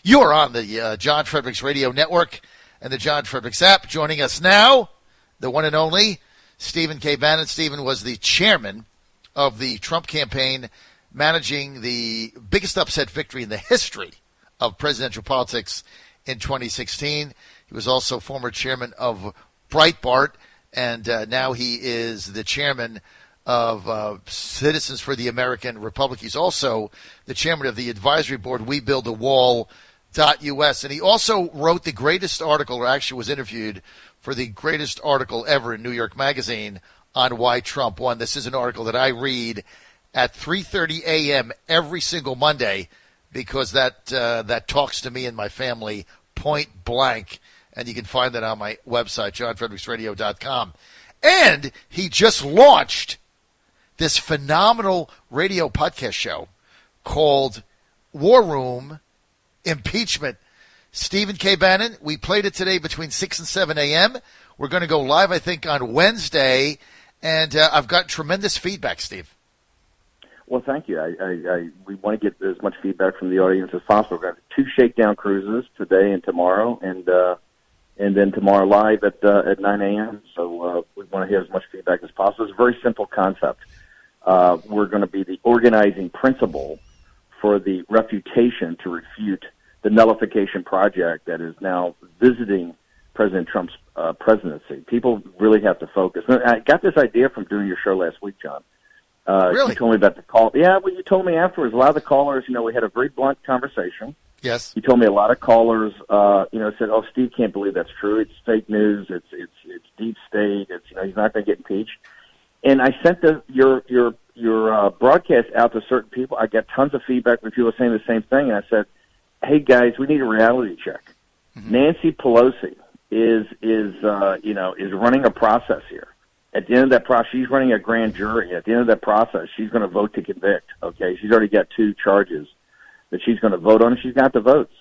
You're on the John Fredericks Radio Network and the John Fredericks app. Joining us now, the one and only Stephen K. Bannon. Stephen was the chairman of the Trump campaign, managing the biggest upset victory in the history of presidential politics in 2016. He was also former chairman of Breitbart, and now he is the chairman of Citizens for the American Republic. He's also the chairman of the advisory board, WeBuildAWall.us, and he also wrote the greatest article, or actually was interviewed for the greatest article ever in New York Magazine on why Trump won. This is an article that I read at 3:30 a.m. every single Monday because that talks to me and my family point blank, and you can find that on my website, johnfredericksradio.com. And he just launched this phenomenal radio podcast show called War Room Impeachment. Stephen K. Bannon, we played it today between 6 and 7 a.m. We're going to go live, I think, on Wednesday, and I've got tremendous feedback, Steve. Well, thank you. We want to get as much feedback from the audience as possible. We've got 2 shakedown cruises today and tomorrow, and then tomorrow live at 9 a.m. So we want to hear as much feedback as possible. It's a very simple concept. We're going to be the organizing principle for the refutation to refute the nullification project that is now visiting President Trump's presidency. People really have to focus. I got this idea from doing your show last week, John. Really? You told me about the call. Yeah, well, you told me afterwards. A lot of the callers, we had a very blunt conversation. Yes. You told me a lot of callers, said, "Oh, Steve can't believe that's true. It's fake news. It's deep state. It's he's not going to get impeached." And I sent your broadcast out to certain people. I got tons of feedback from people saying the same thing. And I said, "Hey guys, we need a reality check. Mm-hmm. Nancy Pelosi is running a process here. At the end of that process, she's running a grand jury. At the end of that process, she's going to vote to convict. Okay, she's already got 2 charges that she's going to vote on, and she's got the votes.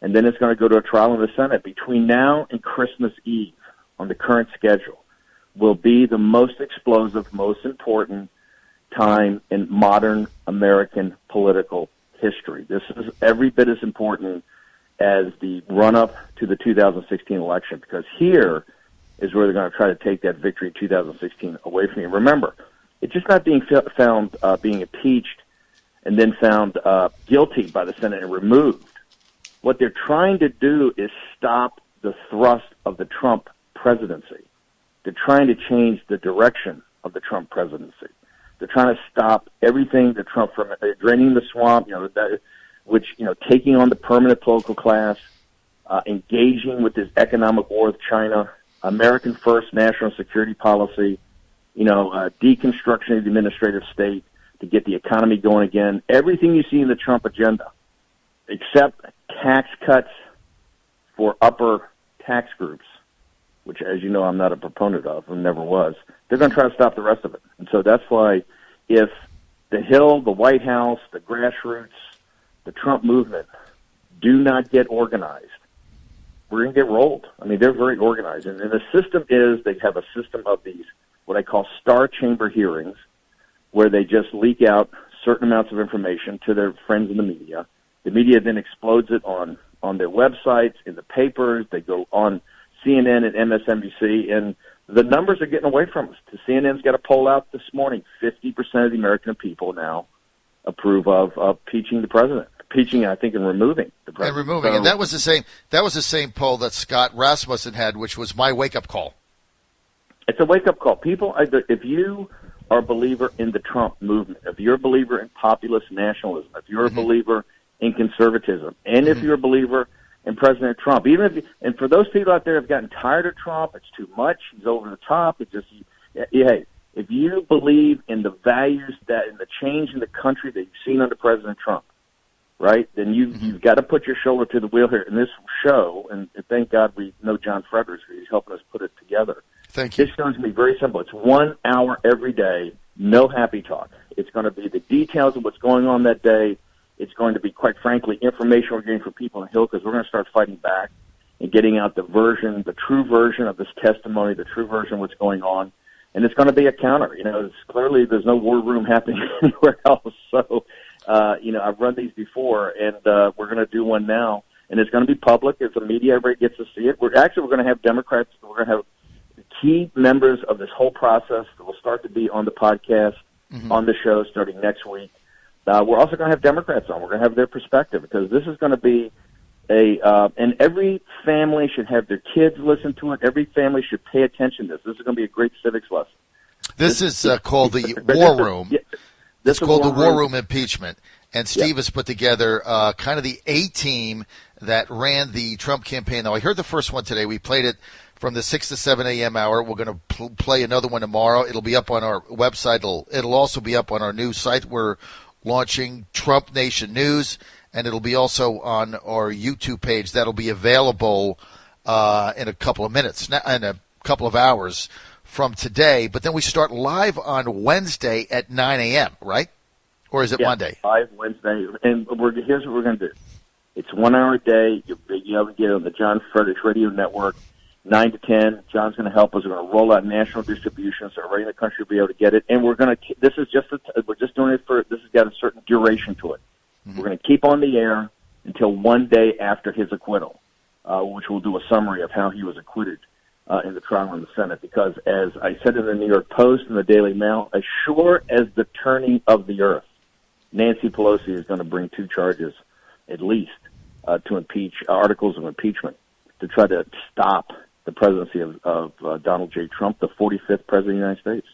And then it's going to go to a trial in the Senate. Between now and Christmas Eve, on the current schedule, will be the most explosive, most important time in modern American political history. This is every bit as important as the run-up to the 2016 election, because here is where they're going to try to take that victory in 2016 away from you. Remember, it's just not being found being impeached and then found guilty by the Senate and removed. What they're trying to do is stop the thrust of the Trump presidency. They're trying to change the direction of the Trump presidency. They're trying to stop everything that Trump from draining the swamp, taking on the permanent political class, engaging with this economic war with China, American first national security policy, deconstruction of the administrative state to get the economy going again. Everything you see in the Trump agenda, except tax cuts for upper tax groups, which, as you know, I'm not a proponent of and never was. They're going to try to stop the rest of it. And so that's why if the Hill, the White House, the grassroots, the Trump movement do not get organized, we're going to get rolled. I mean, they're very organized. And the system is they have a system of these, what I call star chamber hearings, where they just leak out certain amounts of information to their friends in the media. The media then explodes it on their websites, in the papers. They go on CNN and MSNBC, and the numbers are getting away from us. The CNN's got a poll out this morning. 50% of the American people now approve of impeaching the president. Impeaching, I think, and removing the president. And removing, and that was the same poll that Scott Rasmussen had, which was my wake-up call. It's a wake-up call. People, if you are a believer in the Trump movement, if you're a believer in populist nationalism, if you're a believer in conservatism, and if you're a believer in President Trump, and for those people out there who have gotten tired of Trump, it's too much, he's over the top, hey, if you believe in the values in the change in the country that you've seen under President Trump, right, then you've got to put your shoulder to the wheel here in this show, and thank God we know John Fredericks, who's helping us put it together. Thank you. This show's going to be very simple. It's 1 hour every day, no happy talk. It's going to be the details of what's going on that day. It's going to be, quite frankly, information we're getting from people on the Hill, because we're going to start fighting back and getting out the true version of this testimony, the true version of what's going on. And it's going to be a counter. It's clearly there's no war room happening anywhere else. So, I've run these before, and we're going to do one now. and it's going to be public. It's a media, everybody gets to see it. We're going to have Democrats. We're going to have key members of this whole process that will start to be on the podcast, on the show starting next week. We're also going to have Democrats on. We're going to have their perspective because this is going to be and every family should have their kids listen to it. Every family should pay attention to this. This is going to be a great civics lesson. This is called the War Room. It's called the War Room Impeachment. And Steve has put together kind of the A-team that ran the Trump campaign. Now, I heard the first one today. We played it from the 6 to 7 a.m. hour. We're going to play another one tomorrow. It'll be up on our website. It'll also be up on our new site. We're launching Trump Nation News, and it'll be also on our YouTube page. That'll be available in a couple of minutes, in a couple of hours from today. But then we start live on Wednesday at 9 a.m., right? Or is it Monday? Live Wednesday. And here's what we're going to do. It's 1 hour a day. You have to get it on the John Fredericks Radio Network, 9 to 10. John's going to help us. We're going to roll out national distribution so everybody in the country will be able to get it. And we're going to, we're just doing it this has got a certain duration to it. Mm-hmm. We're going to keep on the air until one day after his acquittal, which we'll do a summary of how he was acquitted in the trial in the Senate. Because as I said in the New York Post and the Daily Mail, as sure as the turning of the earth, Nancy Pelosi is going to bring 2 charges, at least, to impeach, articles of impeachment, to try to stop the presidency of Donald J. Trump, the 45th president of the United States.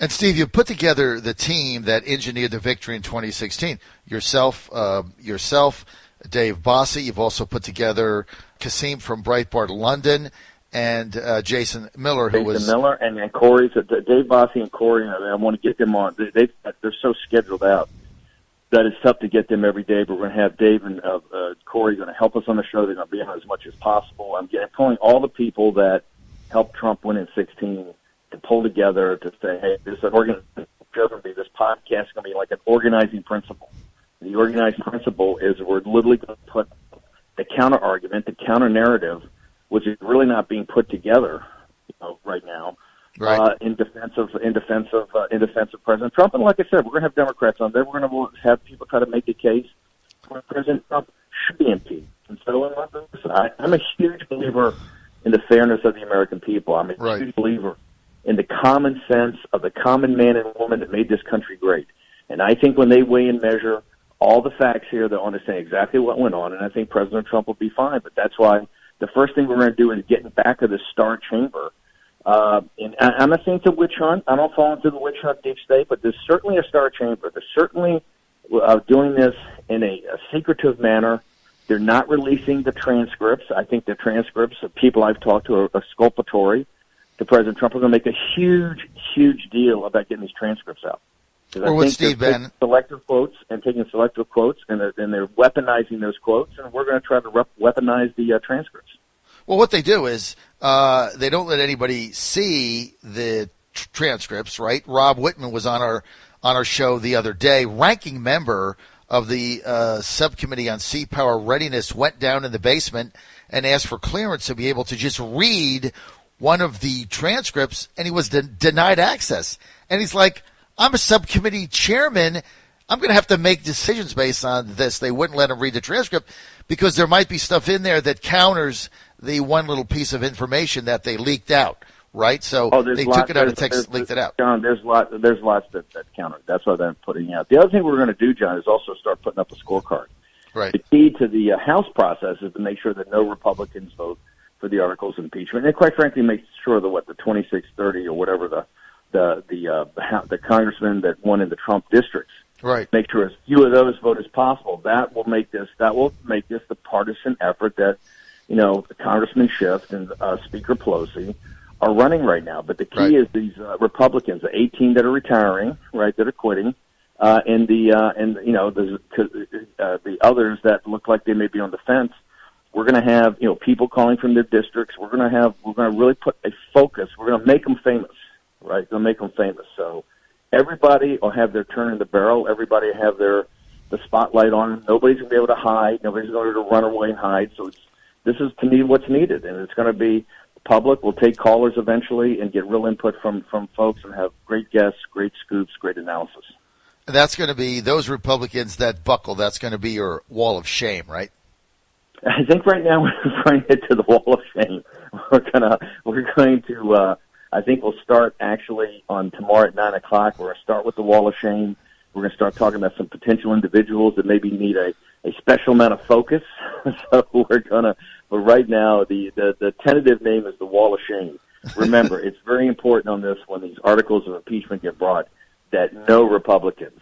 And, Steve, you put together the team that engineered the victory in 2016. Yourself, Dave Bossie. You've also put together Kasim from Breitbart London, and Jason Miller, and Corey. Dave Bossie and Corey, I want to get them on. They're so scheduled out that it's tough to get them every day, but we're going to have Dave and Corey going to help us on the show. They're going to be on as much as possible. I'm pulling all the people that helped Trump win in 2016 to pull together to say, hey, this is an organization. This podcast is going to be like an organizing principle. The organizing principle is we're literally going to put the counter-argument, the counter-narrative, which is really not being put together, right now, in defense of President Trump. And like I said, we're going to have Democrats on there. We're going to have people try to make a case where President Trump should be impeached. And so, I'm a huge believer in the fairness of the American people. I'm a huge believer in the common sense of the common man and woman that made this country great. And I think when they weigh and measure all the facts here, they'll understand exactly what went on. And I think President Trump will be fine. But that's why the first thing we're going to do is get back to the Star Chamber. And I'm not saying it's a witch hunt. I don't fall into the witch hunt deep state, but there's certainly a Star Chamber. They're certainly doing this in a secretive manner. They're not releasing the transcripts. I think the transcripts of people I've talked to are exculpatory to President Trump. We're going to make a huge, huge deal about getting these transcripts out. Or with Steve Bannon. Selective quotes and taking selective quotes, and they're weaponizing those quotes, and we're going to try to weaponize the transcripts. Well, what they do is they don't let anybody see the transcripts, right? Rob Whitman was on our show the other day. Ranking member of the subcommittee on Sea Power Readiness went down in the basement and asked for clearance to be able to just read one of the transcripts, and he was denied access. And he's like, I'm a subcommittee chairman. I'm going to have to make decisions based on this. They wouldn't let him read the transcript because there might be stuff in there that counters the one little piece of information that they leaked out, right? So they took it out of text, leaked it out. John, there's lots that counter. That's what they're putting out. The other thing we're going to do, John, is also start putting up a scorecard. Right. The key to the House process is to make sure that no Republicans vote for the articles of impeachment, and quite frankly, make sure that the 2630 or whatever the congressmen that won in the Trump districts. Right. Make sure as few of those vote as possible. That will make this the partisan effort that, Congressman Schiff and Speaker Pelosi are running right now. But the key is these Republicans, the 18 that are retiring, right, that are quitting, and the others that look like they may be on the fence. We're going to have, people calling from their districts. We're going to really put a focus. We're going to make them famous. Right, they'll make them famous. So everybody will have their turn in the barrel. Everybody will have the spotlight on them. Nobody's going to be able to hide. Nobody's going to run away and hide. So this is, to me, what's needed. And it's going to be the public will take callers eventually and get real input from folks and have great guests, great scoops, great analysis. That's going to be those Republicans that buckle. That's going to be your wall of shame, right? I think right now we're trying to head to the Wall of Shame. We're going to. I think we'll start actually on tomorrow at 9 o'clock. We're going to start with the Wall of Shame. We're going to start talking about some potential individuals that maybe need a special amount of focus. So but right now the tentative name is the Wall of Shame. Remember, it's very important on this when these articles of impeachment get brought that no Republicans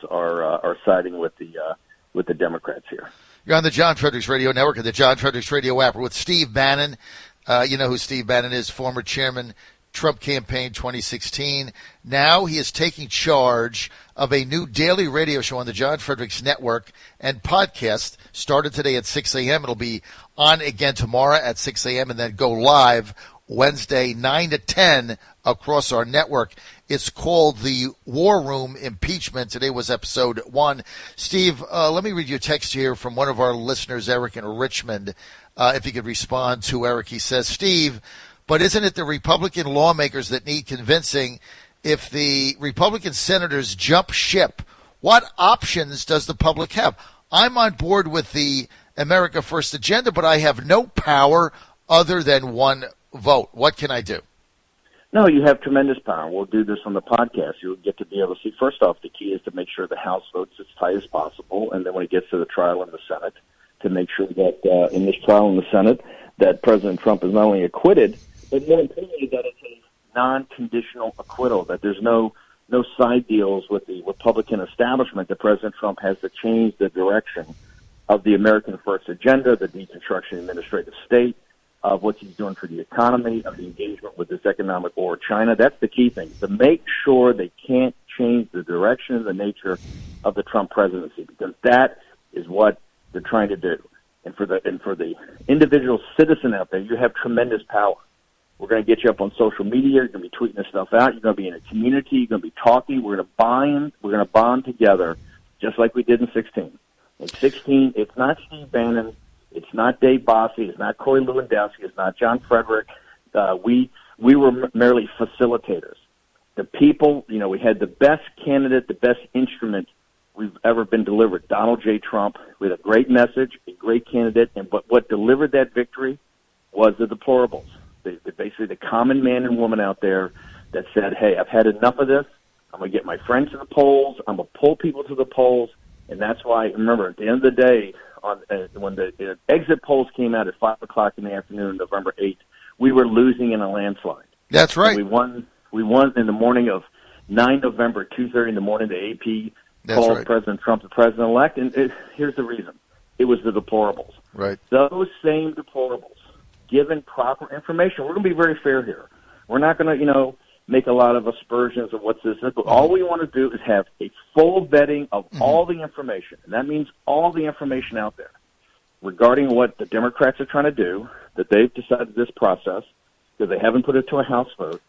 are siding with the Democrats here. You're on the John Fredericks Radio Network and the John Fredericks Radio app. We're with Steve Bannon. You know who Steve Bannon is, former chairman, Trump campaign 2016. Now he is taking charge of a new daily radio show on the John Fredericks Network and podcast. Started today at 6 a.m. It'll be on again tomorrow at 6 a.m. and then go live Wednesday 9 to 10 across our network. It's called the War Room Impeachment. Today was episode 1. Steve, let me read you a text here from one of our listeners, Eric in Richmond. If you could respond to Eric, he says, Steve, but isn't it the Republican lawmakers that need convincing? If the Republican senators jump ship, what options does the public have? I'm on board with the America First agenda, but I have no power other than one vote. What can I do? No, you have tremendous power. We'll do this on the podcast. You'll get to be able to see, first off, the key is to make sure the House votes as tight as possible, and then when it gets to the trial in the Senate, to make sure that in this trial in the Senate that President Trump is not only acquitted, but more importantly that it's a non-conditional acquittal, that there's no side deals with the Republican establishment, that President Trump has to change the direction of the American First agenda, the deconstruction administrative state, of what he's doing for the economy, of the engagement with this economic war with China. That's the key thing, to make sure they can't change the direction and the nature of the Trump presidency, because that is what they're trying to do. And for the individual citizen out there, you have tremendous power. We're going to get you up on social media. You're going to be tweeting this stuff out. You're going to be in a community. You're going to be talking. We're going to bond together, just like we did in 16. In 16, it's not Steve Bannon. It's not Dave Bossie. It's not Corey Lewandowski. It's not John Frederick. We were merely facilitators. The people, we had the best candidate, the best instrument we've ever been delivered, Donald J. Trump, with a great message, a great candidate, and what delivered that victory was the deplorables. Basically the common man and woman out there that said, hey, I've had enough of this. I'm going to get my friends to the polls. I'm going to pull people to the polls. And that's why, remember, at the end of the day, when the exit polls came out at 5 o'clock in the afternoon, November 8th, we were losing in a landslide. That's right. And we won in the morning of 9 November, 2:30 in the morning, the AP called right. President Trump the president-elect. And here's the reason. It was the deplorables. Right. Those same deplorables, given proper information, we're going to be very fair here. We're not going to, make a lot of aspersions of what's this. But all we want to do is have a full vetting of all the information. And that means all the information out there regarding what the Democrats are trying to do, that they've decided this process, because they haven't put it to a House vote.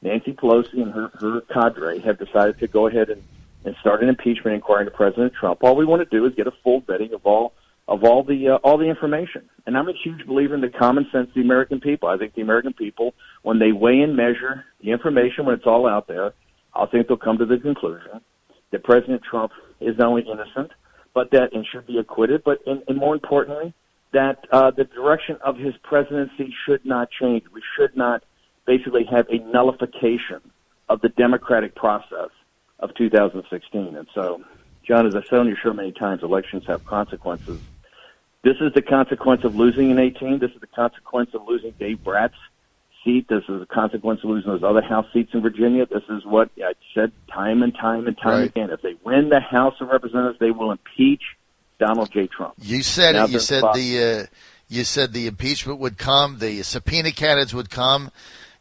Nancy Pelosi and her cadre have decided to go ahead and start an impeachment inquiry into President Trump. All we want to do is get a full vetting of all the information. And I'm a huge believer in the common sense of the American people. I think the American people, when they weigh and measure the information, when it's all out there, I think they'll come to the conclusion that President Trump is not only innocent, but that and should be acquitted, but and more importantly, that the direction of his presidency should not change. We should not basically have a nullification of the democratic process of 2016. And so, John, as I've said on your show many times, elections have consequences. This is the consequence of losing in 18. This is the consequence of losing Dave Bratt's seat. This is the consequence of losing those other House seats in Virginia. This is what I said time and time again. If they win the House of Representatives, they will impeach Donald J. Trump. You said it. You said the impeachment would come. The subpoena candidates would come.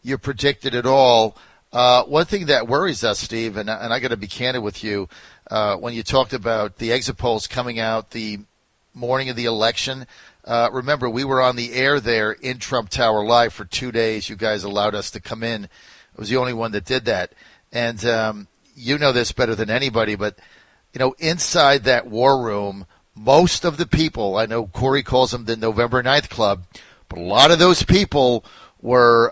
You predicted it all. One thing that worries us, Steve, and I got to be candid with you, when you talked about the exit polls coming out the morning of the election. Remember, we were on the air there in Trump Tower Live for 2 days. You guys allowed us to come in. I was the only one that did that. And you know this better than anybody, but, inside that war room, most of the people, I know Corey calls them the November 9th Club, but a lot of those people were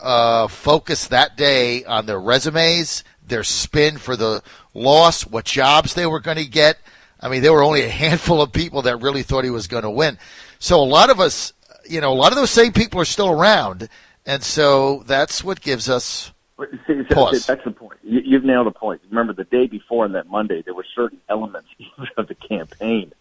focused that day on their resumes, their spin for the loss, what jobs they were going to get. I mean, there were only a handful of people that really thought he was going to win. So a lot of us, a lot of those same people are still around, and so that's what gives us pause. That's the point. You've nailed the point. Remember, the day before on that Monday, there were certain elements of the campaign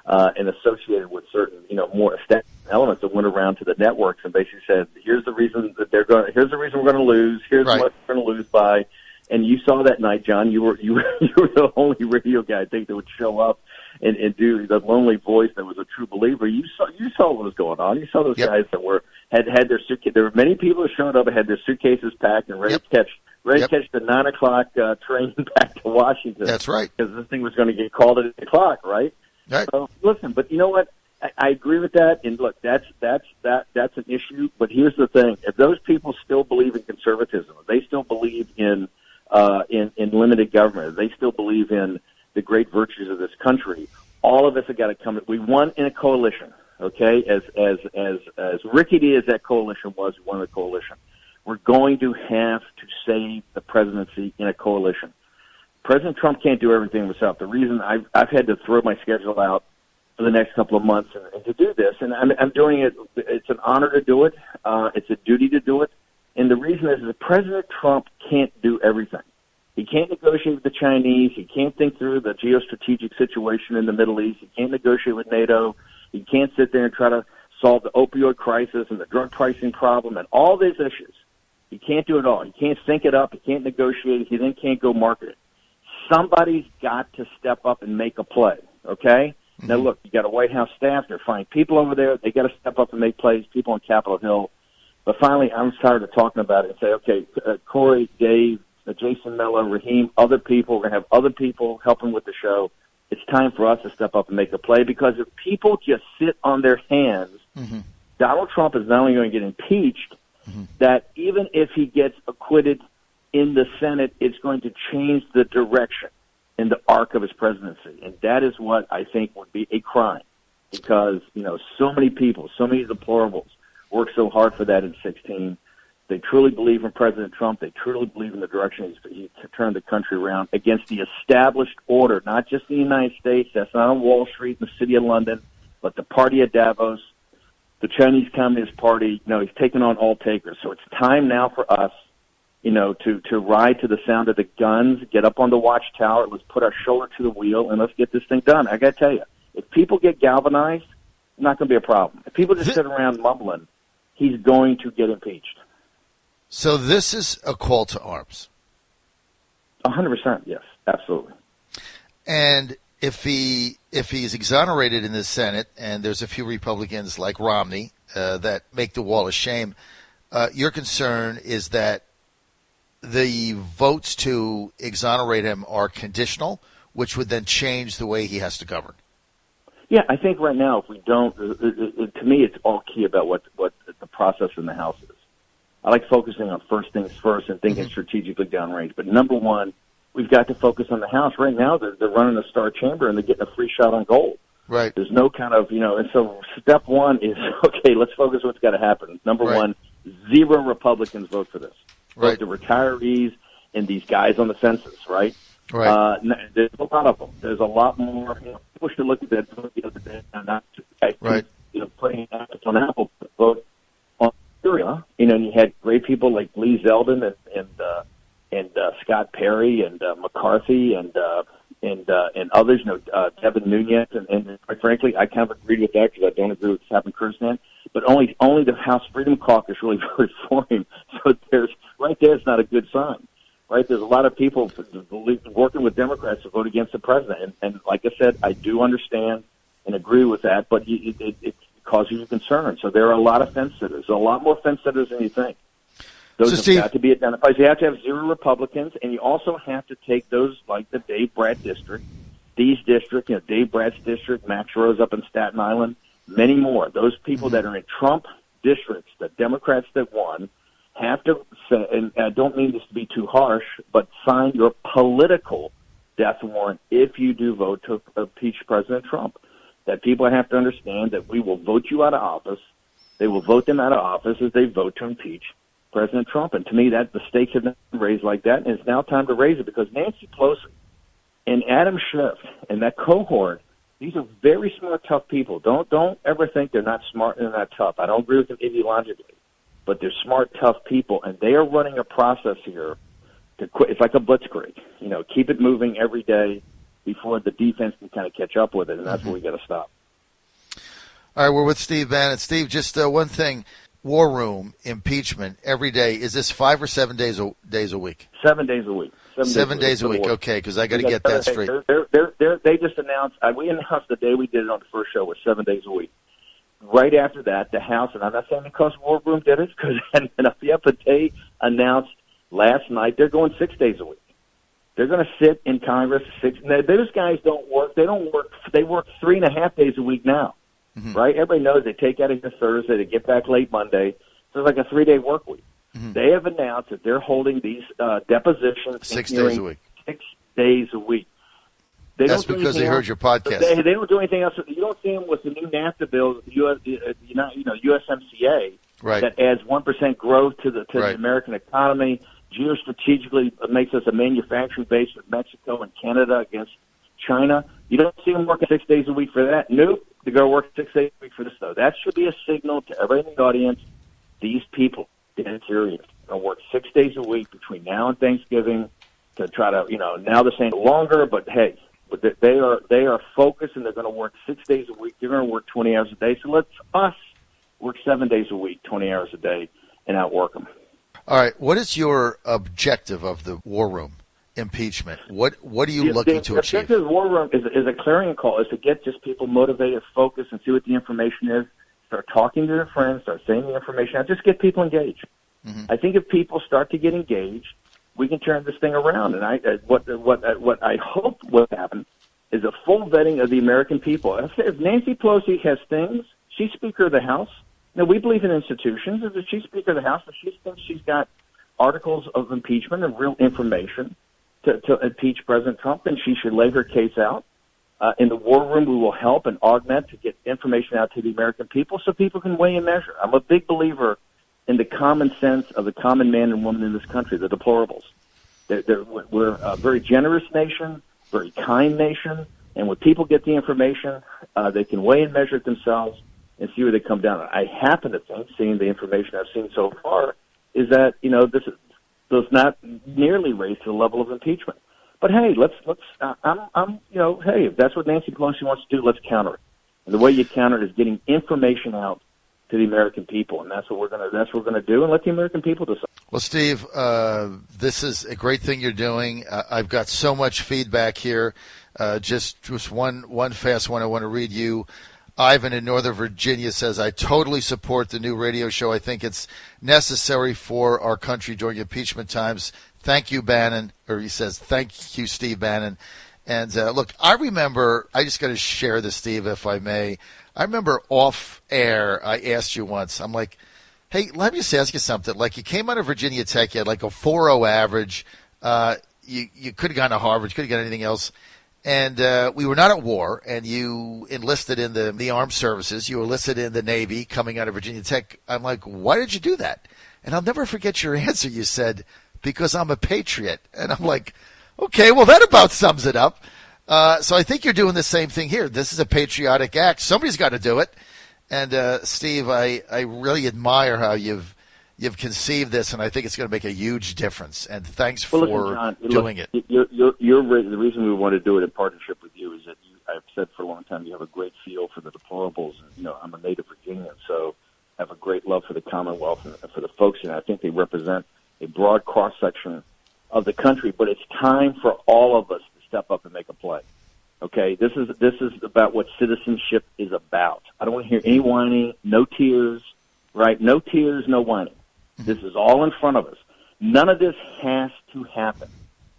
and associated with certain, more established elements that went around to the networks and basically said, here's the reason that here's the reason we're going to lose, here's right. what we're going to lose by. And you saw that night, John, you were the only radio guy, I think, that would show up and do the lonely voice that was a true believer. You saw what was going on. You saw those yep. guys that had their suitcase. There were many people who showed up and had their suitcases packed and ready yep. to catch the 9 o'clock train back to Washington. That's right. Because this thing was going to get called at 8 o'clock, right? Right. So listen, but you know what? I agree with that. And look, that's an issue. But here's the thing: if those people still believe in conservatism, if they still believe in limited government, if they still believe in the great virtues of this country, all of us have got to come. We won in a coalition. Okay, as rickety as that coalition was, we won a coalition. We're going to have to save the presidency in a coalition. President Trump can't do everything himself. The reason I've had to throw my schedule out for the next couple of months and to do this, and I'm doing it. It's an honor to do it. It's a duty to do it. And the reason is that President Trump can't do everything. He can't negotiate with the Chinese. He can't think through the geostrategic situation in the Middle East. He can't negotiate with NATO. He can't sit there and try to solve the opioid crisis and the drug pricing problem and all these issues. He can't do it all. He can't think it up. He can't negotiate. He then can't go market it. Somebody's got to step up and make a play, okay? Mm-hmm. Now, look, you got a White House staff. They're fine people over there. They got to step up and make plays, people on Capitol Hill. But finally, I'm tired of talking about it and say, okay, Corey, Dave, Jason Miller, Raheem, other people, we're going to have other people helping with the show. It's time for us to step up and make a play, because if people just sit on their hands, mm-hmm. Donald Trump is not only going to get impeached, mm-hmm. that even if he gets acquitted in the Senate, it's going to change the direction and the arc of his presidency. And that is what I think would be a crime, because, so many people, so many deplorables worked so hard for that in 2016. They truly believe in President Trump. They truly believe in the direction he's turned the country around against the established order, not just in the United States. That's not on Wall Street in the city of London, but the party at Davos, the Chinese Communist Party. He's taken on all takers. So it's time now for us, to ride to the sound of the guns, get up on the watchtower, let's put our shoulder to the wheel, and let's get this thing done. I got to tell you, if people get galvanized, it's not going to be a problem. If people just sit around mumbling, he's going to get impeached. So this is a call to arms. 100%, yes, absolutely. And if he's exonerated in the Senate, and there's a few Republicans like Romney that make the wall of shame, your concern is that the votes to exonerate him are conditional, which would then change the way he has to govern. Yeah, I think right now, if we don't, to me, it's all key about what the process in the House is. I like focusing on first things first and thinking mm-hmm. strategically downrange. But number one, we've got to focus on the House. Right now, they're running a star chamber and they're getting a free shot on gold. Right. There's no kind of, and so step one is, okay, let's focus on what's got to happen. Number right. one, 0 Republicans vote for this. Right. Both the retirees and these guys on the census, right? Right. There's a lot of them. There's a lot more. People should look at that the other day and not right. putting on Apple to vote on Syria. And you had great people like Lee Zeldin and Scott Perry and McCarthy and others. Devin Nunes and quite frankly, I kind of agreed with that because I don't agree with Captain Kurzman. But only the House Freedom Caucus really voted for him. So there's not a good sign. Right, there's a lot of people working with Democrats to vote against the president, and like I said, I do understand and agree with that, but it causes you concern. So there are a lot of fence sitters, a lot more fence sitters than you think. Those have got to be identified. You have to have 0 Republicans, and you also have to take those like the Dave Brat district, Dee's district, Dave Brat's district, Max Rose up in Staten Island, many more. Those people that are in Trump districts, the Democrats that won, have to, and I don't mean this to be too harsh, but sign your political death warrant if you do vote to impeach President Trump. That people have to understand that we will vote you out of office. They will vote them out of office as they vote to impeach President Trump. And to me, that the stakes have been raised like that, and it's now time to raise it because Nancy Pelosi And Adam Schiff and that cohort, these are very smart, tough people. Don't ever think they're not smart and they're not tough. I don't agree with them ideologically, but they're smart, tough people, and they are running a process here to quit. It's like a blitzkrieg. Keep it moving every day before the defense can kind of catch up with it, and that's where we got to stop. All right, we're with Steve Bannon. Steve, just one thing. War room, impeachment, every day. Is this 5 or 7 days a week? 7 days a week. 7 days a week. Okay, because I got to get that straight. They just announced. We announced the day we did it on the first show was 7 days a week. Right after that, the House, and I'm not saying because War Room did it, because but they announced last night they're going 6 days a week. They're going to sit in Congress 6. Those guys don't work. They don't work. They work 3.5 days a week now. Mm-hmm. Right? Everybody knows they take out a Thursday, they get back late Monday. So it's like a 3-day work week. Mm-hmm. They have announced that they're holding these depositions 6 days a week. 6 days a week. That's because they heard your podcast. They don't do anything else. You don't see them with the new NAFTA bill, USMCA, right, that adds 1% growth to the American economy. Geostrategically, it makes us a manufacturing base with Mexico and Canada against China. You don't see them working 6 days a week for that. Nope. They're going to work 6 days a week for this, though. That should be a signal to everybody in the audience. These people, they're serious. They're going to work 6 days a week between now and Thanksgiving to try to, now they're saying longer, but hey, they are focused, and they're going to work 6 days a week. They're going to work 20 hours a day. So let's us work 7 days a week, 20 hours a day, and outwork them. All right. What is your objective of the War Room? Impeachment. What are you looking to achieve? The objective of the War Room is a clarion call, is to get just people motivated, focused, and see what the information is. Start talking to their friends, start saying the information out. Just get people engaged. Mm-hmm. I think if people start to get engaged, we can turn this thing around. And what I hope will happen is a full vetting of the American people. If Nancy Pelosi has things, she's Speaker of the House. Now, we believe in institutions. If she's Speaker of the House, if she thinks she's got articles of impeachment and real information to impeach President Trump, then she should lay her case out. In the War Room, we will help and augment to get information out to the American people so people can weigh and measure. I'm a big believer in the common sense of the common man and woman in this country, the deplorables. We're a very generous nation, very kind nation, and when people get the information, they can weigh and measure it themselves and see where they come down. I happen to think, seeing the information I've seen so far, is that this does not nearly raise to the level of impeachment. But hey, hey, if that's what Nancy Pelosi wants to do, let's counter it. And the way you counter it is getting information out to the American people, and that's what we're gonna do, and let the American people decide. Well, Steve, this is a great thing you're doing. I've got so much feedback here. Just one fast one I want to read you. Ivan in Northern Virginia says, I totally support the new radio show. I think it's necessary for our country during impeachment times. Thank you, Bannon. Or he says, thank you, Steve Bannon. And look, I remember, I just got to share this, Steve, if I may. I remember off air, I asked you once, I'm like, hey, let me just ask you something. Like, you came out of Virginia Tech, you had like a 4.0 average. You could have gone to Harvard, you could have gone anything else. And we were not at war, and you enlisted in the armed services. You enlisted in the Navy coming out of Virginia Tech. I'm like, why did you do that? And I'll never forget your answer. You said, because I'm a patriot. And I'm like, okay, well, that about sums it up. So I think you're doing the same thing here. This is a patriotic act. Somebody's got to do it. And, Steve, I really admire how you've conceived this, and I think it's going to make a huge difference. And thanks for doing it. The reason we want to do it in partnership with you is that I've said for a long time you have a great feel for the deplorables. And, I'm a native Virginian, so I have a great love for the Commonwealth and for the folks, and I think they represent a broad cross-section of the country. But it's time for all of us to step up and make a play. Okay, this is about what citizenship is about. I don't want to hear any whining, no tears, right? No tears, no whining. This is all in front of us. None of this has to happen,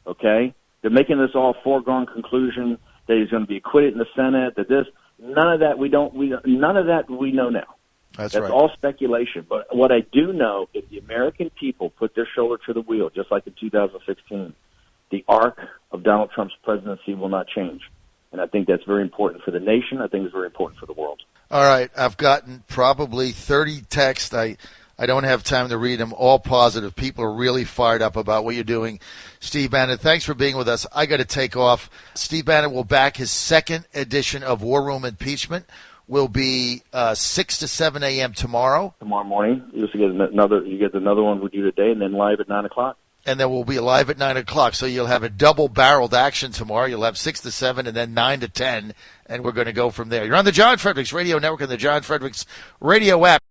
okay? They're making this all foregone conclusion that he's going to be acquitted in the Senate, none of that we know now. That's right. All speculation. But what I do know, if the American people put their shoulder to the wheel, just like in 2016, the arc of Donald Trump's presidency will not change. And I think that's very important for the nation. I think it's very important for the world. All right. I've gotten probably 30 texts. I don't have time to read them. All positive. People are really fired up about what you're doing. Steve Bannon, thanks for being with us. I got to take off. Steve Bannon will back. His second edition of War Room Impeachment will be 6 to 7 a.m. tomorrow. Tomorrow morning. You get another one we do today, and then live at 9 o'clock. And then we'll be live at 9 o'clock. So you'll have a double-barreled action tomorrow. You'll have 6 to 7 and then 9 to 10, and we're going to go from there. You're on the John Fredericks Radio Network and the John Fredericks Radio app.